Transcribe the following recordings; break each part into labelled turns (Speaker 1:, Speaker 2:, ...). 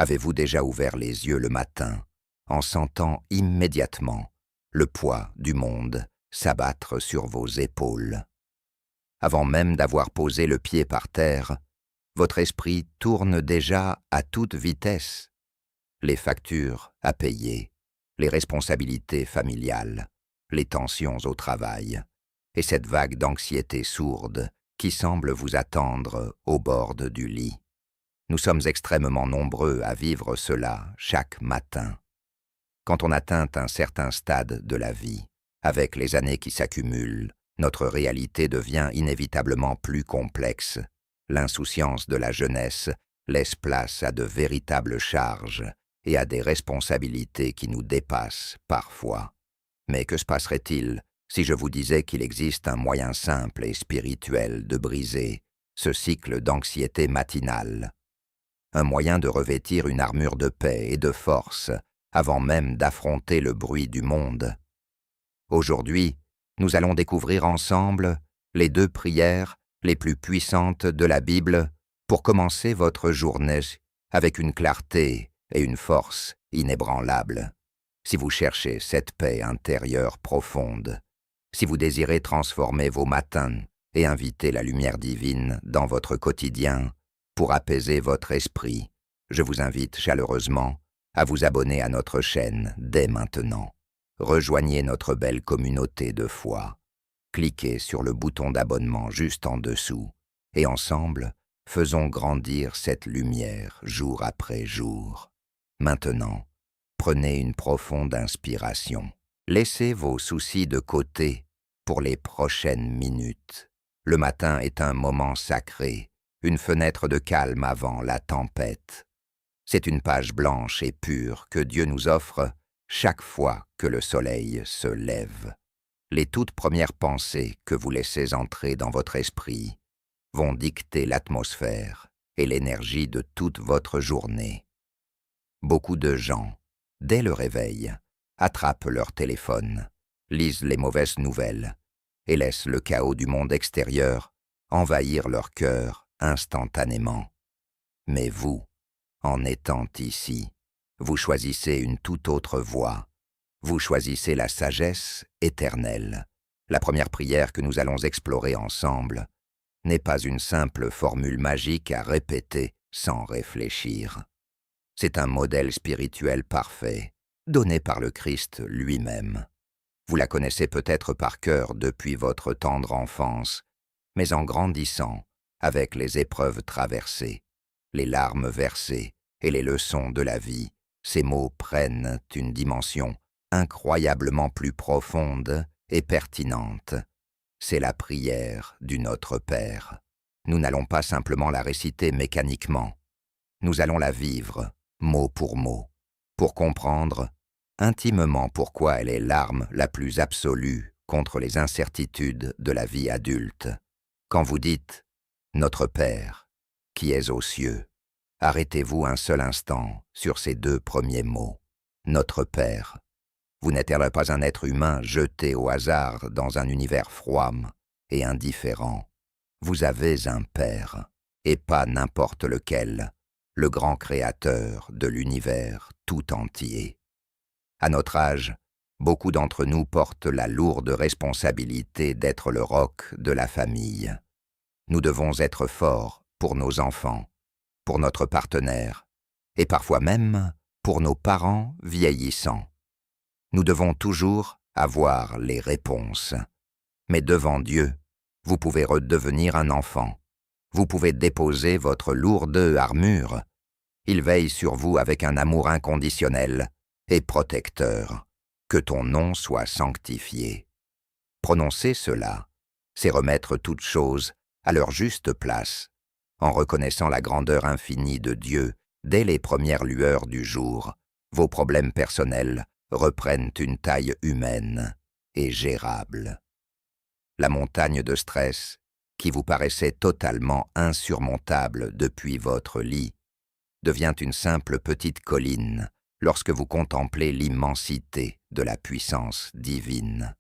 Speaker 1: Avez-vous déjà ouvert les yeux le matin, en sentant immédiatement le poids du monde s'abattre sur vos épaules? Avant même d'avoir posé le pied par terre, votre esprit tourne déjà à toute vitesse. Les factures à payer, les responsabilités familiales, les tensions au travail, et cette vague d'anxiété sourde qui semble vous attendre au bord du lit. Nous sommes extrêmement nombreux à vivre cela chaque matin. Quand on atteint un certain stade de la vie, avec les années qui s'accumulent, notre réalité devient inévitablement plus complexe. L'insouciance de la jeunesse laisse place à de véritables charges et à des responsabilités qui nous dépassent parfois. Mais que se passerait-il si je vous disais qu'il existe un moyen simple et spirituel de briser ce cycle d'anxiété matinale? Un moyen de revêtir une armure de paix et de force avant même d'affronter le bruit du monde. Aujourd'hui, nous allons découvrir ensemble les 2 prières les plus puissantes de la Bible pour commencer votre journée avec une clarté et une force inébranlables. Si vous cherchez cette paix intérieure profonde, si vous désirez transformer vos matins et inviter la lumière divine dans votre quotidien pour apaiser votre esprit, je vous invite chaleureusement à vous abonner à notre chaîne dès maintenant. Rejoignez notre belle communauté de foi. Cliquez sur le bouton d'abonnement juste en dessous et ensemble, faisons grandir cette lumière jour après jour. Maintenant, prenez une profonde inspiration. Laissez vos soucis de côté pour les prochaines minutes. Le matin est un moment sacré, une fenêtre de calme avant la tempête. C'est une page blanche et pure que Dieu nous offre chaque fois que le soleil se lève. Les toutes premières pensées que vous laissez entrer dans votre esprit vont dicter l'atmosphère et l'énergie de toute votre journée. Beaucoup de gens, dès le réveil, attrapent leur téléphone, lisent les mauvaises nouvelles et laissent le chaos du monde extérieur envahir leur cœur instantanément. Mais vous, en étant ici, vous choisissez une toute autre voie. Vous choisissez la sagesse éternelle. La première prière que nous allons explorer ensemble n'est pas une simple formule magique à répéter sans réfléchir. C'est un modèle spirituel parfait, donné par le Christ lui-même. Vous la connaissez peut-être par cœur depuis votre tendre enfance, mais en grandissant, avec les épreuves traversées, les larmes versées et les leçons de la vie, ces mots prennent une dimension incroyablement plus profonde et pertinente. C'est la prière du Notre Père. Nous n'allons pas simplement la réciter mécaniquement. Nous allons la vivre, mot pour mot, pour comprendre intimement pourquoi elle est l'arme la plus absolue contre les incertitudes de la vie adulte. Quand vous dites « Notre Père, qui es aux cieux », arrêtez-vous un seul instant sur ces 2 premiers mots. Notre Père. Vous n'êtes pas un être humain jeté au hasard dans un univers froid et indifférent. Vous avez un Père, et pas n'importe lequel, le grand créateur de l'univers tout entier. À notre âge, beaucoup d'entre nous portent la lourde responsabilité d'être le roc de la famille. Nous devons être forts pour nos enfants, pour notre partenaire, et parfois même pour nos parents vieillissants. Nous devons toujours avoir les réponses. Mais devant Dieu, vous pouvez redevenir un enfant. Vous pouvez déposer votre lourde armure. Il veille sur vous avec un amour inconditionnel et protecteur. Que ton nom soit sanctifié. Prononcer cela, c'est remettre toutes choses à leur juste place, en reconnaissant la grandeur infinie de Dieu dès les premières lueurs du jour. Vos problèmes personnels reprennent une taille humaine et gérable. La montagne de stress, qui vous paraissait totalement insurmontable depuis votre lit, devient une simple petite colline lorsque vous contemplez l'immensité de la puissance divine.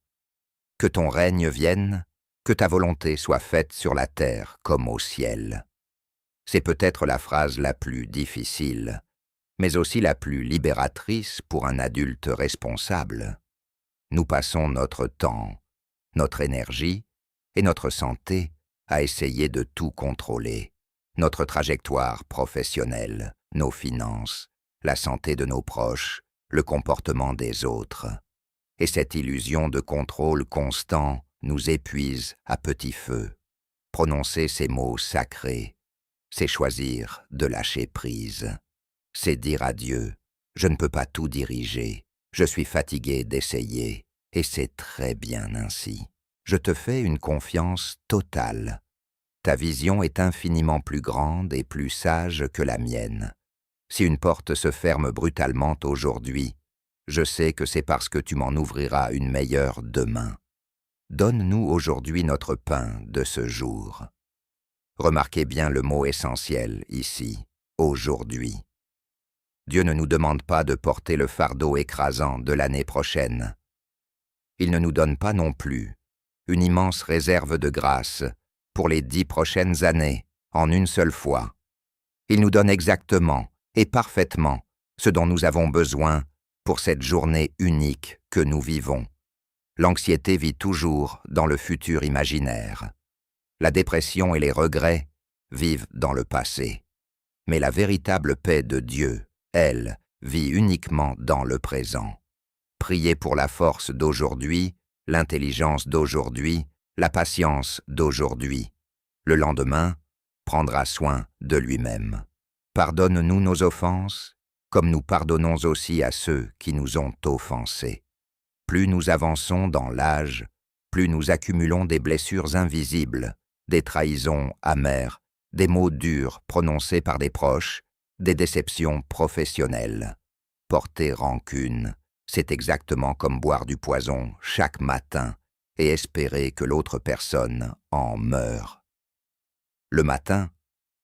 Speaker 1: Que ton règne vienne, que ta volonté soit faite sur la terre comme au ciel. C'est peut-être la phrase la plus difficile, mais aussi la plus libératrice pour un adulte responsable. Nous passons notre temps, notre énergie et notre santé à essayer de tout contrôler. Notre trajectoire professionnelle, nos finances, la santé de nos proches, le comportement des autres. Et cette illusion de contrôle constant nous épuise à petit feu. Prononcer ces mots sacrés, c'est choisir de lâcher prise. C'est dire à Dieu, je ne peux pas tout diriger, je suis fatigué d'essayer, et c'est très bien ainsi. Je te fais une confiance totale. Ta vision est infiniment plus grande et plus sage que la mienne. Si une porte se ferme brutalement aujourd'hui, je sais que c'est parce que tu m'en ouvriras une meilleure demain. Donne-nous aujourd'hui notre pain de ce jour. Remarquez bien le mot essentiel ici, aujourd'hui. Dieu ne nous demande pas de porter le fardeau écrasant de l'année prochaine. Il ne nous donne pas non plus une immense réserve de grâce pour les 10 prochaines années, en une seule fois. Il nous donne exactement et parfaitement ce dont nous avons besoin pour cette journée unique que nous vivons. L'anxiété vit toujours dans le futur imaginaire. La dépression et les regrets vivent dans le passé. Mais la véritable paix de Dieu, elle, vit uniquement dans le présent. Priez pour la force d'aujourd'hui, l'intelligence d'aujourd'hui, la patience d'aujourd'hui. Le lendemain prendra soin de lui-même. Pardonne-nous nos offenses, comme nous pardonnons aussi à ceux qui nous ont offensés. Plus nous avançons dans l'âge, plus nous accumulons des blessures invisibles, des trahisons amères, des mots durs prononcés par des proches, des déceptions professionnelles. Porter rancune, c'est exactement comme boire du poison chaque matin et espérer que l'autre personne en meure. Le matin,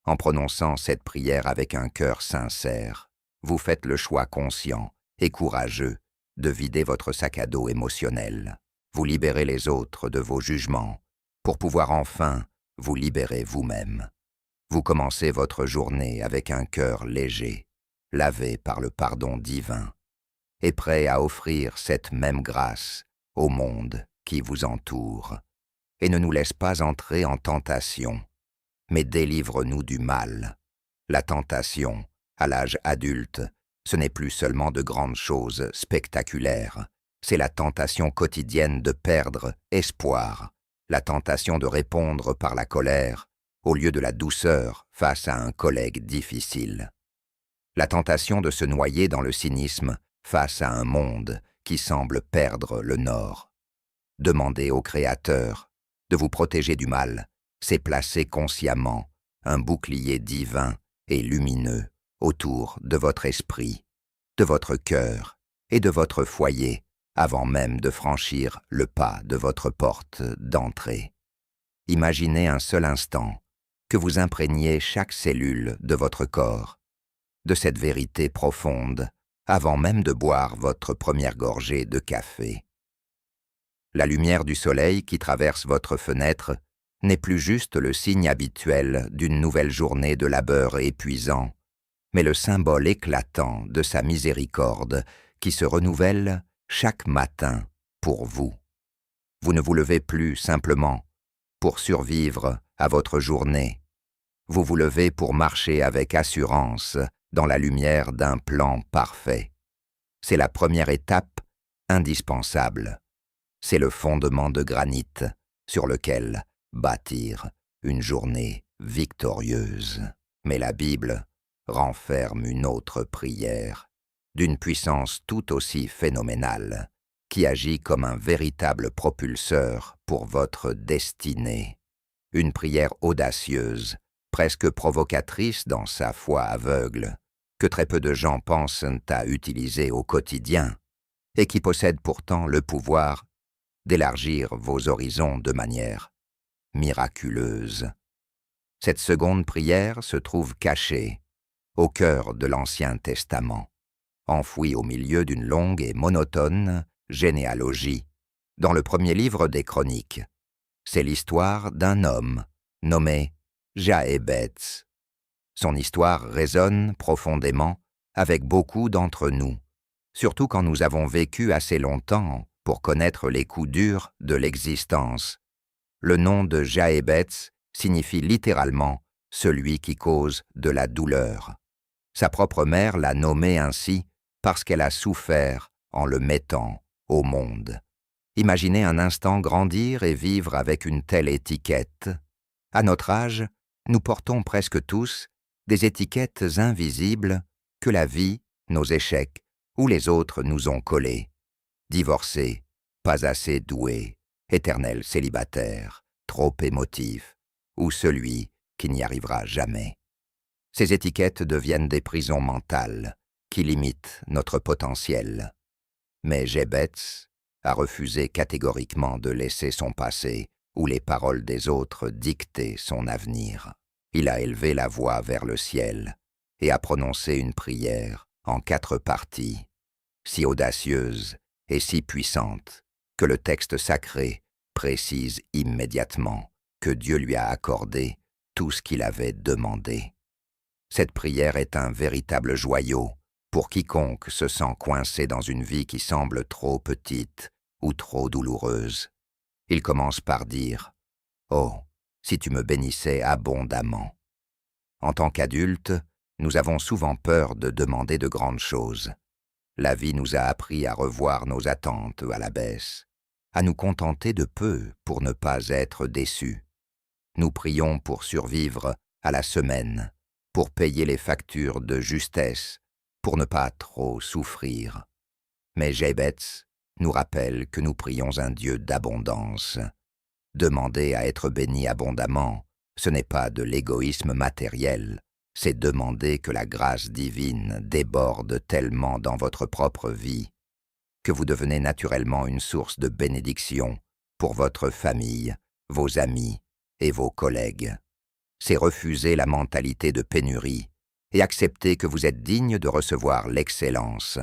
Speaker 1: en prononçant cette prière avec un cœur sincère, vous faites le choix conscient et courageux de vider votre sac à dos émotionnel. Vous libérez les autres de vos jugements pour pouvoir enfin vous libérer vous-même. Vous commencez votre journée avec un cœur léger, lavé par le pardon divin, et prêt à offrir cette même grâce au monde qui vous entoure. Et ne nous laisse pas entrer en tentation, mais délivre-nous du mal. La tentation, à l'âge adulte, ce n'est plus seulement de grandes choses spectaculaires, c'est la tentation quotidienne de perdre espoir, la tentation de répondre par la colère, au lieu de la douceur face à un collègue difficile. La tentation de se noyer dans le cynisme face à un monde qui semble perdre le nord. Demandez au Créateur de vous protéger du mal, c'est placer consciemment un bouclier divin et lumineux autour de votre esprit, de votre cœur et de votre foyer avant même de franchir le pas de votre porte d'entrée. Imaginez un seul instant que vous imprégniez chaque cellule de votre corps de cette vérité profonde avant même de boire votre première gorgée de café. La lumière du soleil qui traverse votre fenêtre n'est plus juste le signe habituel d'une nouvelle journée de labeur épuisant, mais le symbole éclatant de sa miséricorde qui se renouvelle chaque matin pour vous. Vous ne vous levez plus simplement pour survivre à votre journée. Vous vous levez pour marcher avec assurance dans la lumière d'un plan parfait. C'est la première étape indispensable. C'est le fondement de granit sur lequel bâtir une journée victorieuse. Mais la Bible renferme une autre prière, d'une puissance tout aussi phénoménale, qui agit comme un véritable propulseur pour votre destinée. Une prière audacieuse, presque provocatrice dans sa foi aveugle, que très peu de gens pensent à utiliser au quotidien, et qui possède pourtant le pouvoir d'élargir vos horizons de manière miraculeuse. Cette seconde prière se trouve cachée au cœur de l'Ancien Testament, enfouie au milieu d'une longue et monotone généalogie, dans le premier livre des Chroniques. C'est l'histoire d'un homme nommé Jaébetz. Son histoire résonne profondément avec beaucoup d'entre nous, surtout quand nous avons vécu assez longtemps pour connaître les coups durs de l'existence. Le nom de Jahébetz signifie littéralement « celui qui cause de la douleur ». Sa propre mère l'a nommé ainsi parce qu'elle a souffert en le mettant au monde. Imaginez un instant grandir et vivre avec une telle étiquette. À notre âge, nous portons presque tous des étiquettes invisibles que la vie, nos échecs ou les autres nous ont collées. Divorcé, pas assez doué, éternel célibataire, trop émotif, ou celui qui n'y arrivera jamais. Ces étiquettes deviennent des prisons mentales qui limitent notre potentiel. Mais Jahébetz a refusé catégoriquement de laisser son passé ou les paroles des autres dicter son avenir. Il a élevé la voix vers le ciel et a prononcé une prière en 4 parties, si audacieuse et si puissante que le texte sacré précise immédiatement que Dieu lui a accordé tout ce qu'il avait demandé. Cette prière est un véritable joyau pour quiconque se sent coincé dans une vie qui semble trop petite ou trop douloureuse. Il commence par dire « Oh, si tu me bénissais abondamment ». En tant qu'adultes, nous avons souvent peur de demander de grandes choses. La vie nous a appris à revoir nos attentes à la baisse, à nous contenter de peu pour ne pas être déçus. Nous prions pour survivre à la semaine, pour payer les factures de justesse, pour ne pas trop souffrir. Mais Jahébetz nous rappelle que nous prions un Dieu d'abondance. Demander à être béni abondamment, ce n'est pas de l'égoïsme matériel, c'est demander que la grâce divine déborde tellement dans votre propre vie que vous devenez naturellement une source de bénédiction pour votre famille, vos amis et vos collègues. C'est refuser la mentalité de pénurie et accepter que vous êtes digne de recevoir l'excellence.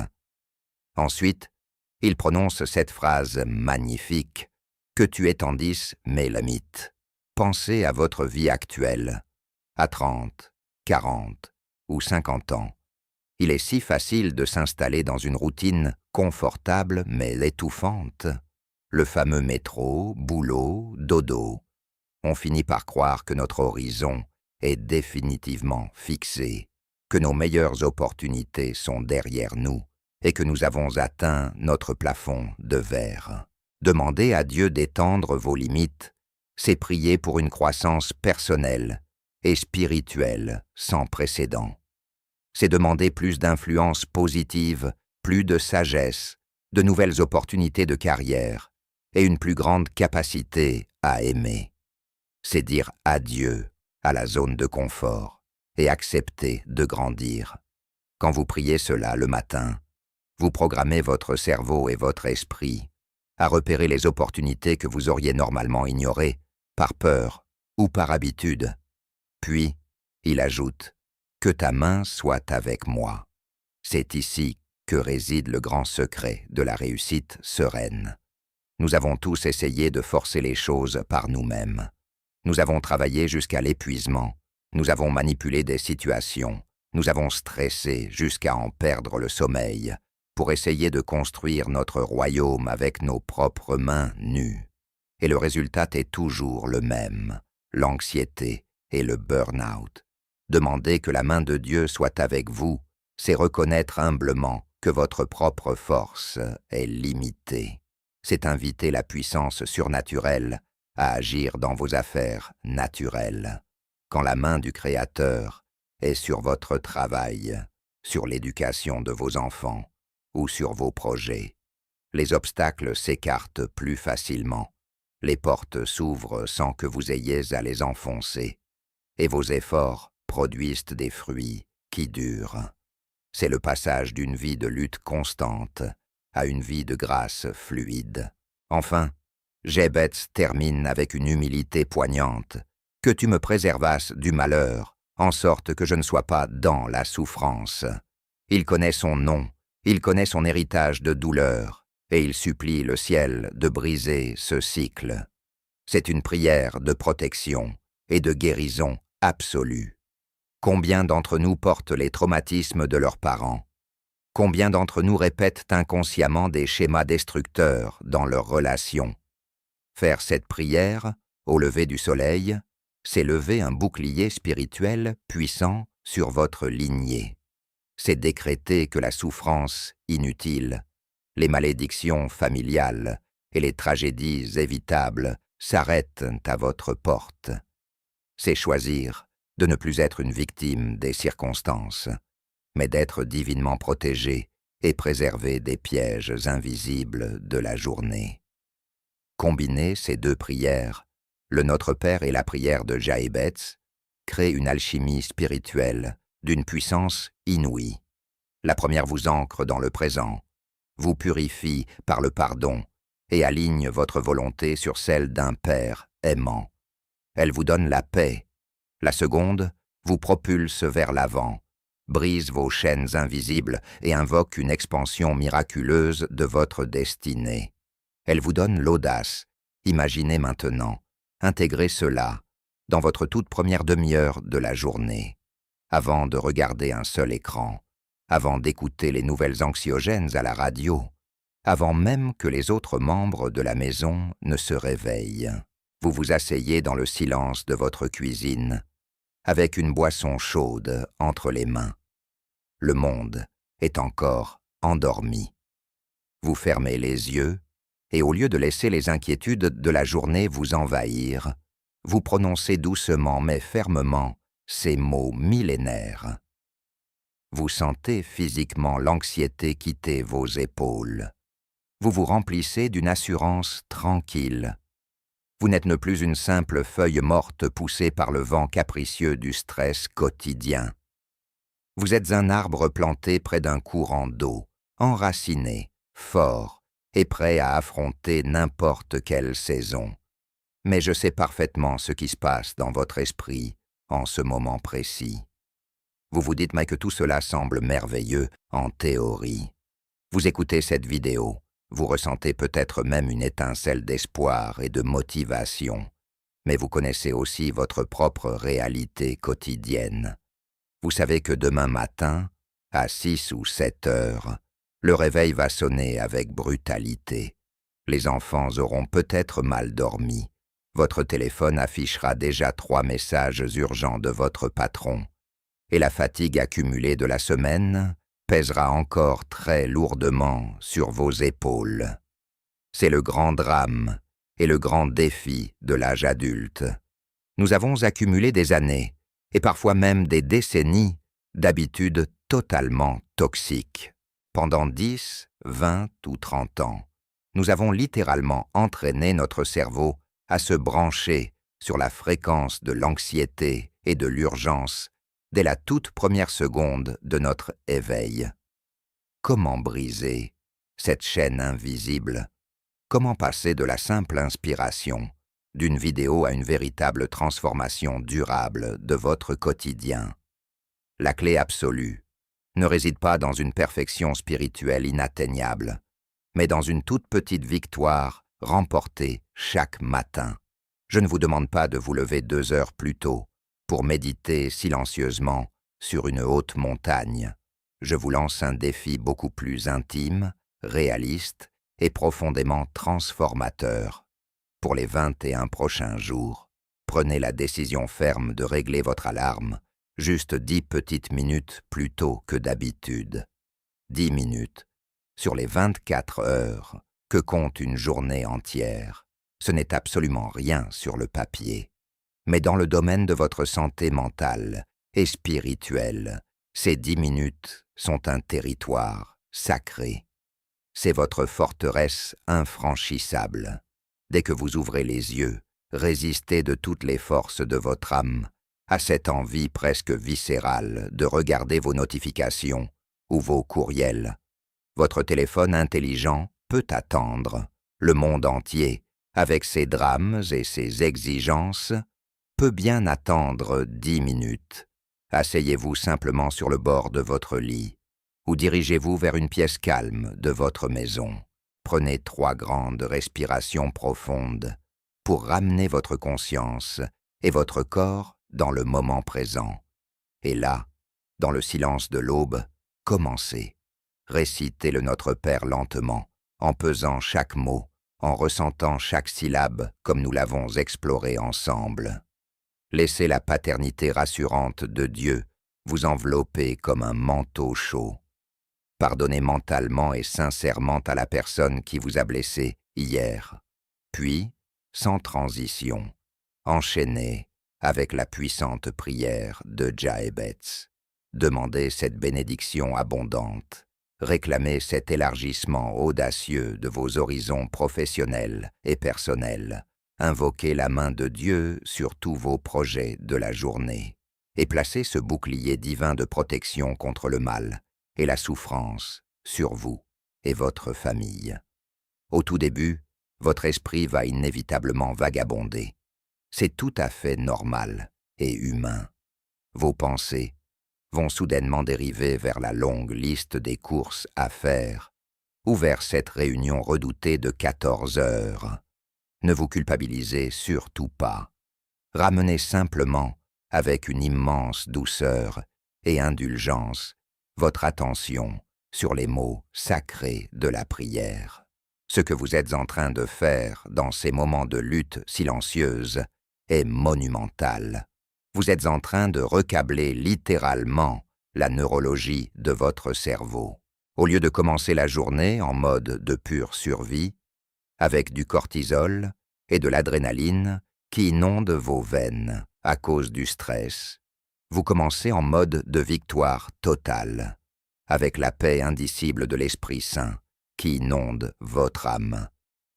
Speaker 1: Ensuite, il prononce cette phrase magnifique « Que tu étendisses mes limites ». Pensez à votre vie actuelle, à 30, 40 ou 50 ans. Il est si facile de s'installer dans une routine confortable mais étouffante. Le fameux métro, boulot, dodo. On finit par croire que notre horizon est définitivement fixé, que nos meilleures opportunités sont derrière nous et que nous avons atteint notre plafond de verre. Demandez à Dieu d'étendre vos limites, c'est prier pour une croissance personnelle et spirituelle sans précédent. C'est demander plus d'influence positive, plus de sagesse, de nouvelles opportunités de carrière et une plus grande capacité à aimer. C'est dire adieu à la zone de confort et accepter de grandir. Quand vous priez cela le matin, vous programmez votre cerveau et votre esprit à repérer les opportunités que vous auriez normalement ignorées, par peur ou par habitude. Puis, il ajoute « Que ta main soit avec moi ». C'est ici que réside le grand secret de la réussite sereine. Nous avons tous essayé de forcer les choses par nous-mêmes. Nous avons travaillé jusqu'à l'épuisement, nous avons manipulé des situations, nous avons stressé jusqu'à en perdre le sommeil pour essayer de construire notre royaume avec nos propres mains nues. Et le résultat est toujours le même, l'anxiété et le burn-out. Demander que la main de Dieu soit avec vous, c'est reconnaître humblement que votre propre force est limitée. C'est inviter la puissance surnaturelle à agir dans vos affaires naturelles. Quand la main du Créateur est sur votre travail, sur l'éducation de vos enfants ou sur vos projets, les obstacles s'écartent plus facilement. Les portes s'ouvrent sans que vous ayez à les enfoncer, et vos efforts produisent des fruits qui durent. C'est le passage d'une vie de lutte constante à une vie de grâce fluide. Enfin, Jahébetz termine avec une humilité poignante. « Que tu me préservasses du malheur, en sorte que je ne sois pas dans la souffrance. » Il connaît son nom, il connaît son héritage de douleur, et il supplie le ciel de briser ce cycle. C'est une prière de protection et de guérison absolue. Combien d'entre nous portent les traumatismes de leurs parents? Combien d'entre nous répètent inconsciemment des schémas destructeurs dans leurs relations? Faire cette prière, au lever du soleil, c'est lever un bouclier spirituel puissant sur votre lignée. C'est décréter que la souffrance inutile, les malédictions familiales et les tragédies évitables s'arrêtent à votre porte. C'est choisir de ne plus être une victime des circonstances, mais d'être divinement protégé et préservé des pièges invisibles de la journée. Combiner ces deux prières, le Notre Père et la prière de Jaébetz, crée une alchimie spirituelle d'une puissance inouïe. La première vous ancre dans le présent, vous purifie par le pardon et aligne votre volonté sur celle d'un Père aimant. Elle vous donne la paix. La seconde vous propulse vers l'avant, brise vos chaînes invisibles et invoque une expansion miraculeuse de votre destinée. Elle vous donne l'audace. Imaginez maintenant, intégrez cela dans votre toute première demi-heure de la journée, avant de regarder un seul écran, avant d'écouter les nouvelles anxiogènes à la radio, avant même que les autres membres de la maison ne se réveillent. Vous vous asseyez dans le silence de votre cuisine, avec une boisson chaude entre les mains. Le monde est encore endormi. Vous fermez les yeux, et au lieu de laisser les inquiétudes de la journée vous envahir, vous prononcez doucement mais fermement ces mots millénaires. Vous sentez physiquement l'anxiété quitter vos épaules. Vous vous remplissez d'une assurance tranquille. Vous n'êtes plus une simple feuille morte poussée par le vent capricieux du stress quotidien. Vous êtes un arbre planté près d'un courant d'eau, enraciné, fort et prêt à affronter n'importe quelle saison. Mais je sais parfaitement ce qui se passe dans votre esprit en ce moment précis. Vous vous dites mais que tout cela semble merveilleux en théorie. Vous écoutez cette vidéo. Vous ressentez peut-être même une étincelle d'espoir et de motivation, mais vous connaissez aussi votre propre réalité quotidienne. Vous savez que demain matin, à 6 ou 7 heures, le réveil va sonner avec brutalité. Les enfants auront peut-être mal dormi. Votre téléphone affichera déjà 3 messages urgents de votre patron, et la fatigue accumulée de la semaine pèsera encore très lourdement sur vos épaules. C'est le grand drame et le grand défi de l'âge adulte. Nous avons accumulé des années, et parfois même des décennies, d'habitudes totalement toxiques. Pendant 10, 20 ou 30 ans, nous avons littéralement entraîné notre cerveau à se brancher sur la fréquence de l'anxiété et de l'urgence dès la toute première seconde de notre éveil. Comment briser cette chaîne invisible? Comment passer de la simple inspiration d'une vidéo à une véritable transformation durable de votre quotidien? La clé absolue ne réside pas dans une perfection spirituelle inatteignable, mais dans une toute petite victoire remportée chaque matin. Je ne vous demande pas de vous lever 2 heures plus tôt pour méditer silencieusement sur une haute montagne. Je vous lance un défi beaucoup plus intime, réaliste et profondément transformateur. Pour les 21 prochains jours, prenez la décision ferme de régler votre alarme juste 10 petites minutes plus tôt que d'habitude. 10 minutes sur les 24 heures que compte une journée entière. Ce n'est absolument rien sur le papier. Mais dans le domaine de votre santé mentale et spirituelle, ces 10 minutes sont un territoire sacré. C'est votre forteresse infranchissable. Dès que vous ouvrez les yeux, résistez de toutes les forces de votre âme à cette envie presque viscérale de regarder vos notifications ou vos courriels. Votre téléphone intelligent peut attendre. Le monde entier, avec ses drames et ses exigences, peut bien attendre 10 minutes. Asseyez-vous simplement sur le bord de votre lit ou dirigez-vous vers une pièce calme de votre maison. Prenez 3 grandes respirations profondes pour ramener votre conscience et votre corps dans le moment présent. Et là, dans le silence de l'aube, commencez. Récitez le Notre Père lentement, en pesant chaque mot, en ressentant chaque syllabe comme nous l'avons exploré ensemble. Laissez la paternité rassurante de Dieu vous envelopper comme un manteau chaud. Pardonnez mentalement et sincèrement à la personne qui vous a blessé hier. Puis, sans transition, enchaînez avec la puissante prière de Jahébetz. Demandez cette bénédiction abondante. Réclamez cet élargissement audacieux de vos horizons professionnels et personnels. Invoquez la main de Dieu sur tous vos projets de la journée. Et placez ce bouclier divin de protection contre le mal et la souffrance sur vous et votre famille. Au tout début, votre esprit va inévitablement vagabonder. C'est tout à fait normal et humain. Vos pensées vont soudainement dériver vers la longue liste des courses à faire ou vers cette réunion redoutée de 14 heures. Ne vous culpabilisez surtout pas. Ramenez simplement, avec une immense douceur et indulgence, votre attention sur les mots sacrés de la prière. Ce que vous êtes en train de faire dans ces moments de lutte silencieuse est monumental. Vous êtes en train de recabler littéralement la neurologie de votre cerveau. Au lieu de commencer la journée en mode de pure survie, avec du cortisol et de l'adrénaline qui inondent vos veines à cause du stress, vous commencez en mode de victoire totale, avec la paix indicible de l'Esprit Saint qui inonde votre âme.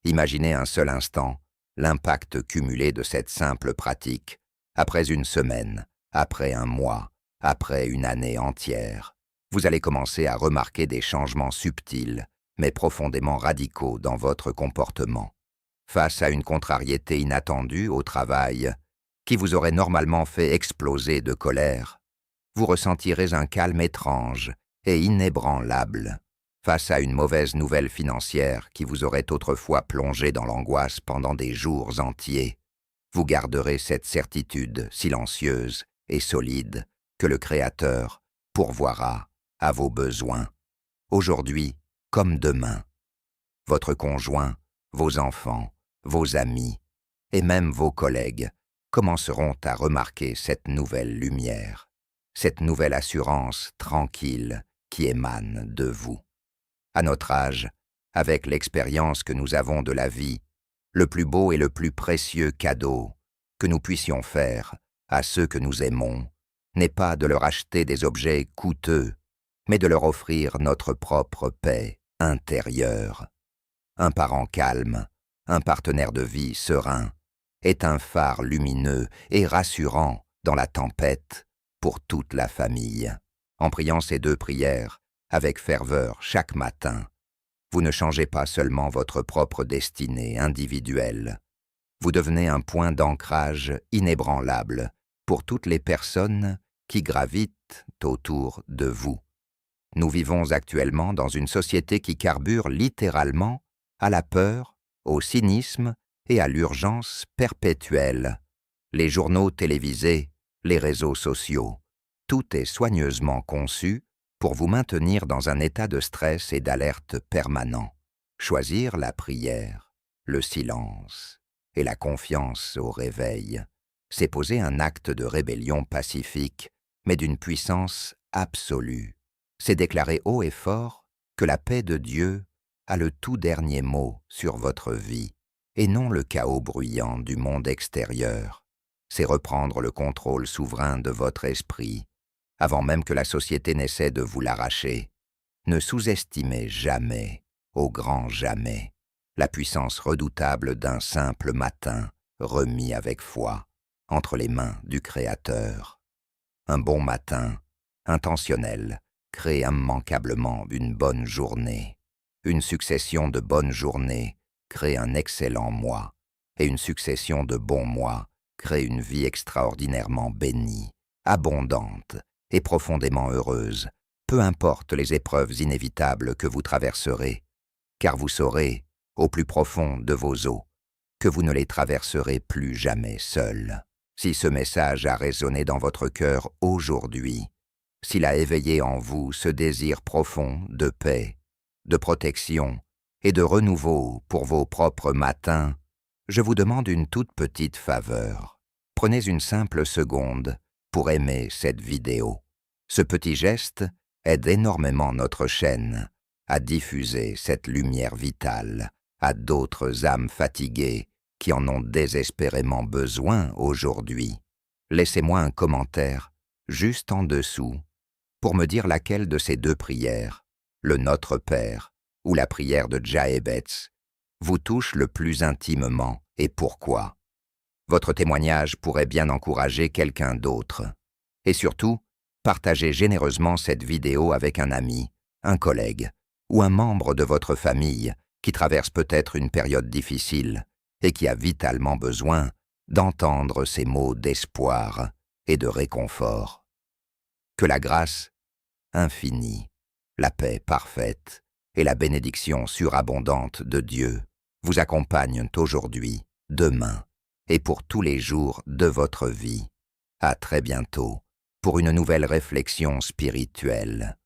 Speaker 1: Imaginez un seul instant l'impact cumulé de cette simple pratique, après une semaine, après un mois, après une année entière. Vous allez commencer à remarquer des changements subtils, mais profondément radicaux dans votre comportement. Face à une contrariété inattendue au travail, qui vous aurait normalement fait exploser de colère, vous ressentirez un calme étrange et inébranlable. Face à une mauvaise nouvelle financière qui vous aurait autrefois plongé dans l'angoisse pendant des jours entiers, vous garderez cette certitude silencieuse et solide que le Créateur pourvoira à vos besoins, aujourd'hui comme demain. Votre conjoint, vos enfants, vos amis et même vos collègues commenceront à remarquer cette nouvelle lumière, cette nouvelle assurance tranquille qui émane de vous. À notre âge, avec l'expérience que nous avons de la vie, le plus beau et le plus précieux cadeau que nous puissions faire à ceux que nous aimons n'est pas de leur acheter des objets coûteux, mais de leur offrir notre propre paix intérieure. Un parent calme, un partenaire de vie serein, est un phare lumineux et rassurant dans la tempête pour toute la famille. En priant ces 2 prières avec ferveur chaque matin, vous ne changez pas seulement votre propre destinée individuelle, vous devenez un point d'ancrage inébranlable pour toutes les personnes qui gravitent autour de vous. Nous vivons actuellement dans une société qui carbure littéralement à la peur, au cynisme et à l'urgence perpétuelle. Les journaux télévisés, les réseaux sociaux, tout est soigneusement conçu pour vous maintenir dans un état de stress et d'alerte permanent. Choisir la prière, le silence et la confiance au réveil, c'est poser un acte de rébellion pacifique, mais d'une puissance absolue. C'est déclarer haut et fort que la paix de Dieu a le tout dernier mot sur votre vie, et non le chaos bruyant du monde extérieur. C'est reprendre le contrôle souverain de votre esprit, avant même que la société n'essaie de vous l'arracher. Ne sous-estimez jamais, au grand jamais, la puissance redoutable d'un simple matin remis avec foi entre les mains du Créateur. Un bon matin, intentionnel, crée immanquablement une bonne journée. Une succession de bonnes journées crée un excellent mois, et une succession de bons mois crée une vie extraordinairement bénie, abondante et profondément heureuse, peu importe les épreuves inévitables que vous traverserez, car vous saurez, au plus profond de vos eaux, que vous ne les traverserez plus jamais seul. Si ce message a résonné dans votre cœur aujourd'hui, s'il a éveillé en vous ce désir profond de paix, de protection et de renouveau pour vos propres matins, je vous demande une toute petite faveur. Prenez une simple seconde pour aimer cette vidéo. Ce petit geste aide énormément notre chaîne à diffuser cette lumière vitale à d'autres âmes fatiguées qui en ont désespérément besoin aujourd'hui. Laissez-moi un commentaire juste en dessous pour me dire laquelle de ces deux prières, le Notre Père ou la prière de Jahébetz, vous touche le plus intimement et pourquoi. Votre témoignage pourrait bien encourager quelqu'un d'autre. Et surtout, partagez généreusement cette vidéo avec un ami, un collègue ou un membre de votre famille qui traverse peut-être une période difficile et qui a vitalement besoin d'entendre ces mots d'espoir et de réconfort. Que la grâce infinie, la paix parfaite et la bénédiction surabondante de Dieu vous accompagnent aujourd'hui, demain et pour tous les jours de votre vie. À très bientôt pour une nouvelle réflexion spirituelle.